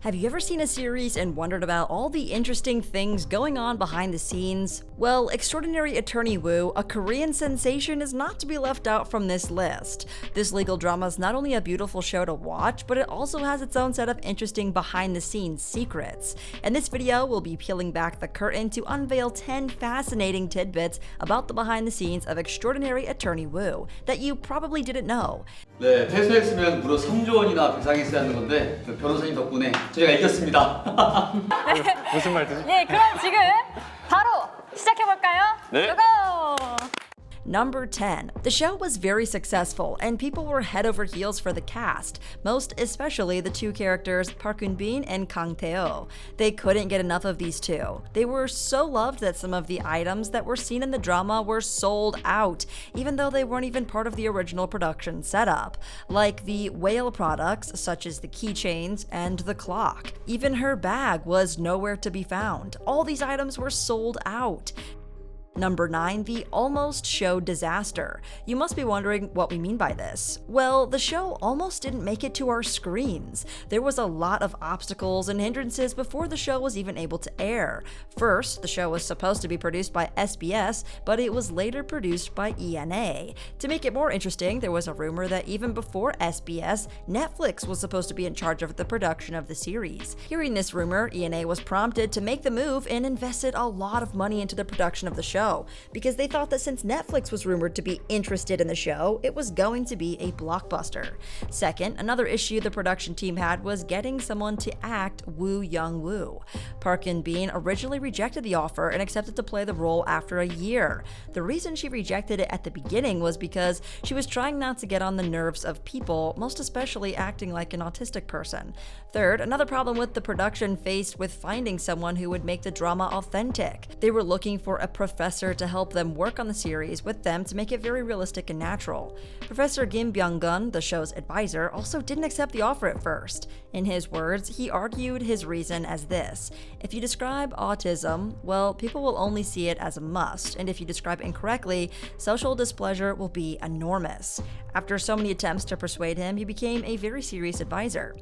Have you ever seen a series and wondered about all the interesting things going on behind the scenes? Well, Extraordinary Attorney Woo, a Korean sensation, is not to be left out from this list. This legal drama is not only a beautiful show to watch, but it also has its own set of interesting behind-the-scenes secrets. In this video, we'll be peeling back the curtain to unveil 10 fascinating tidbits about the behind-the-scenes of Extraordinary Attorney Woo that you probably didn't know. 네, 패소했으면 무려 3조 원이나 배상이 있어야 하는 건데 그 변호사님 덕분에 저희가 이겼습니다. 무슨 말이지? 네, 그럼 지금 바로 시작해볼까요? 네. 고고! Number 10. The show was very successful, and people were head over heels for the cast, most especially the two characters Park Eun-bin and Kang Tae-oh. They couldn't get enough of these two. They were so loved that some of the items that were seen in the drama were sold out, even though they weren't even part of the original production setup, like the whale products such as the keychains and the clock. Even her bag was nowhere to be found. All these items were sold out. Number 9. The almost show disaster. You must be wondering what we mean by this. Well, the show almost didn't make it to our screens. There was a lot of obstacles and hindrances before the show was even able to air. First, the show was supposed to be produced by SBS, but it was later produced by ENA. To make it more interesting, there was a rumor that even before SBS, Netflix was supposed to be in charge of the production of the series. Hearing this rumor, ENA was prompted to make the move and invested a lot of money into the production of the show, because they thought that since Netflix was rumored to be interested in the show, it was going to be a blockbuster. Second, another issue the production team had was getting someone to act Woo Young-woo. Park Eun-bin originally rejected the offer and accepted to play the role after a year. The reason she rejected it at the beginning was because she was trying not to get on the nerves of people, most especially acting like an autistic person. Third, another problem with the production faced with finding someone who would make the drama authentic. They were looking for a professor to help them work on the series with them to make it very realistic and natural. Professor Kim Byung-gun, the show's advisor, also didn't accept the offer at first. In his words, he argued his reason as this: if you describe autism, well, people will only see it as a must, and if you describe incorrectly, social displeasure will be enormous. After so many attempts to persuade him, he became a very serious advisor.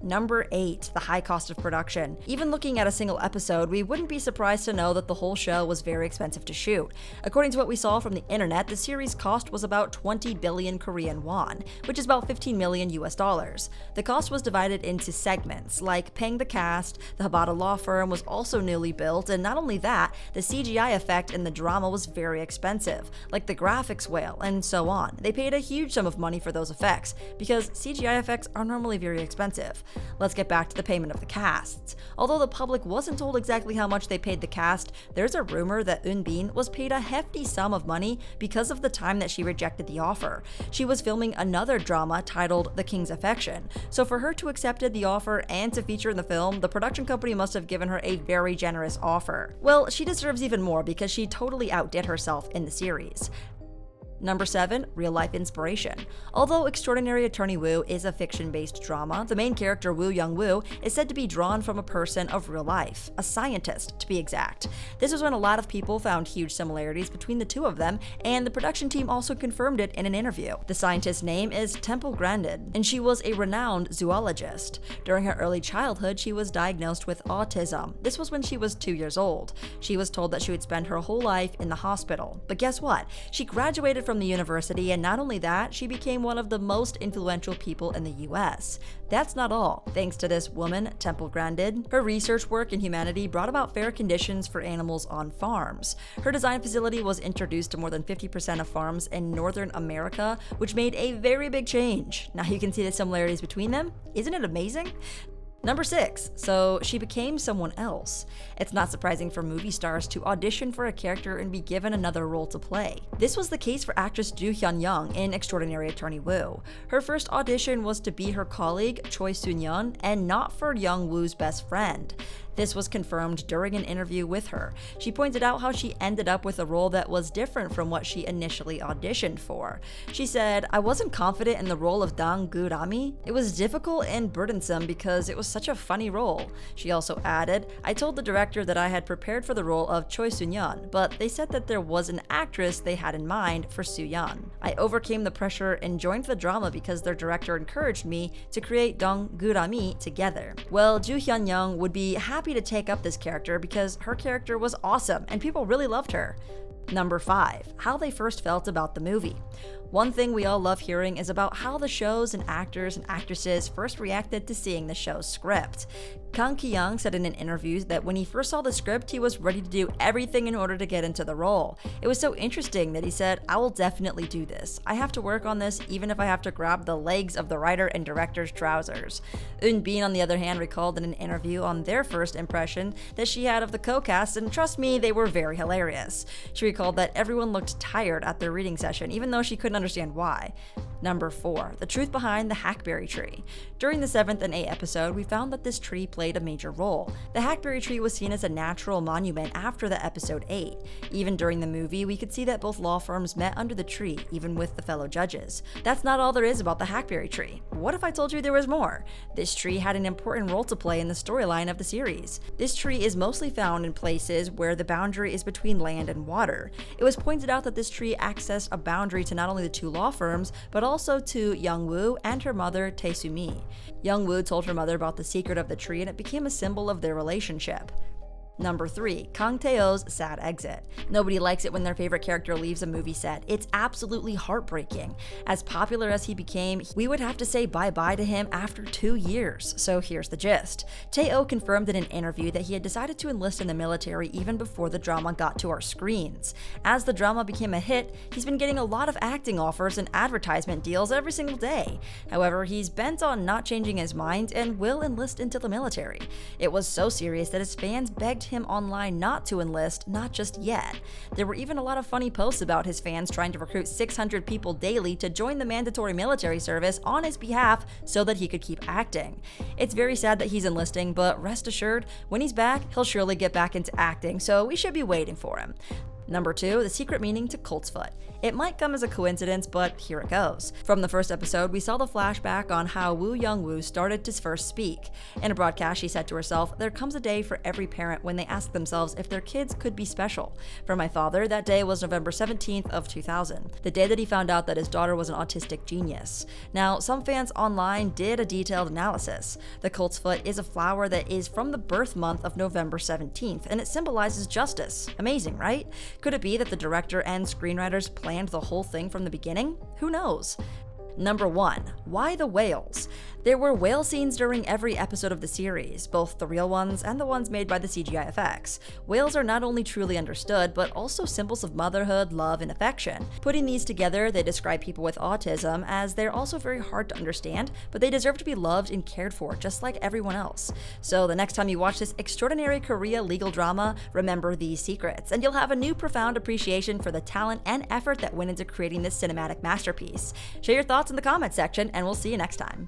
Number 8. The high cost of production. Even looking at a single episode, we wouldn't be surprised to know that the whole show was very expensive to shoot. According to what we saw from the internet, the series' cost was about 20 billion Korean won, which is about 15 million US dollars. The cost was divided into segments, like paying the cast, the Habata law firm was also newly built, and not only that, the CGI effect in the drama was very expensive, like the graphics whale, and so on. They paid a huge sum of money for those effects, because CGI effects are normally very expensive. Let's get back to the payment of the casts. Although the public wasn't told exactly how much they paid the cast, there's a rumor that Eun-bin was paid a hefty sum of money because of the time that she rejected the offer. She was filming another drama titled The King's Affection, so for her to accept the offer and to feature in the film, the production company must have given her a very generous offer. Well, she deserves even more because she totally outdid herself in the series. Number 7. Real-life inspiration. Although Extraordinary Attorney Woo is a fiction-based drama, the main character Woo Young-woo is said to be drawn from a person of real life, a scientist to be exact. This was when a lot of people found huge similarities between the two of them, and the production team also confirmed it in an interview. The scientist's name is Temple Grandin, and she was a renowned zoologist. During her early childhood, she was diagnosed with autism. This was when she was 2 years old. She was told that she would spend her whole life in the hospital. But guess what? She graduated from the university, and not only that, she became one of the most influential people in the US. That's not all. Thanks to this woman, Temple Grandin, her research work in humanity brought about fair conditions for animals on farms. Her design facility was introduced to more than 50% of farms in Northern America, which made a very big change. Now you can see the similarities between them. Isn't it amazing? Number 6. So she became someone else. It's not surprising for movie stars to audition for a character and be given another role to play. This was the case for actress Joo Hyun-young in Extraordinary Attorney Woo. Her first audition was to be her colleague Choi Soon-yeon and not for Young-woo's best friend. This was confirmed during an interview with her. She pointed out how she ended up with a role that was different from what she initially auditioned for. She said, "I wasn't confident in the role of Dang Gu-rami. It was difficult and burdensome because it was such a funny role." She also added, "I told the director that I had prepared for the role of Choi Soon-yeon, but they said that there was an actress they had in mind for Soo-yeon. I overcame the pressure and joined the drama because their director encouraged me to create Dang Gu-rami together." Well, Joo Hyun-young would be happy to take up this character because her character was awesome and people really loved her. Number 5. How they first felt about the movie. One thing we all love hearing is about how the shows and actors and actresses first reacted to seeing the show's script. Kang Ki-young said in an interview that when he first saw the script, he was ready to do everything in order to get into the role. It was so interesting that he said, "I will definitely do this. I have to work on this even if I have to grab the legs of the writer and director's trousers." Unbein, on the other hand, recalled in an interview on their first impression that she had of the co-cast, and trust me, they were very hilarious. She recalled that everyone looked tired at their reading session, even though she couldn't understand why. Number 4. The truth behind the Hackberry tree. During the 7th and 8th episode, we found that this tree played a major role. The Hackberry tree was seen as a natural monument after the episode 8. Even during the movie, we could see that both law firms met under the tree, even with the fellow judges. That's not all there is about the Hackberry tree. What if I told you there was more? This tree had an important role to play in the storyline of the series. This tree is mostly found in places where the boundary is between land and water. It was pointed out that this tree accessed a boundary to not only the two law firms, but also to Young-woo and her mother, Tae-soo-mi. Young-woo told her mother about the secret of the tree and it became a symbol of their relationship. Number 3. Kang Tae-oh's sad exit. Nobody likes it when their favorite character leaves a movie set. It's absolutely heartbreaking. As popular as he became, we would have to say bye-bye to him after 2 years. So here's the gist. Tae-oh confirmed in an interview that he had decided to enlist in the military even before the drama got to our screens. As the drama became a hit, he's been getting a lot of acting offers and advertisement deals every single day. However, he's bent on not changing his mind and will enlist into the military. It was so serious that his fans begged him online not to enlist, not just yet. There were even a lot of funny posts about his fans trying to recruit 600 people daily to join the mandatory military service on his behalf so that he could keep acting. It's very sad that he's enlisting, but rest assured, when he's back, he'll surely get back into acting, so we should be waiting for him. Number 2, the secret meaning to Colts foot. It might come as a coincidence, but here it goes. From the first episode, we saw the flashback on how Woo Young-woo started to first speak. In a broadcast, she said to herself, "There comes a day for every parent when they ask themselves if their kids could be special. For my father, that day was November 17th of 2000, the day that he found out that his daughter was an autistic genius." Now, some fans online did a detailed analysis. The Colts foot is a flower that is from the birth month of November 17th, and it symbolizes justice. Amazing, right? Could it be that the director and screenwriters planned the whole thing from the beginning? Who knows? Number 1. Why the whales? There were whale scenes during every episode of the series, both the real ones and the ones made by the CGI effects. Whales are not only truly understood, but also symbols of motherhood, love, and affection. Putting these together, they describe people with autism as they're also very hard to understand, but they deserve to be loved and cared for just like everyone else. So the next time you watch this extraordinary Korea legal drama, remember these secrets, and you'll have a new profound appreciation for the talent and effort that went into creating this cinematic masterpiece. Share your thoughts in the comments section, and we'll see you next time.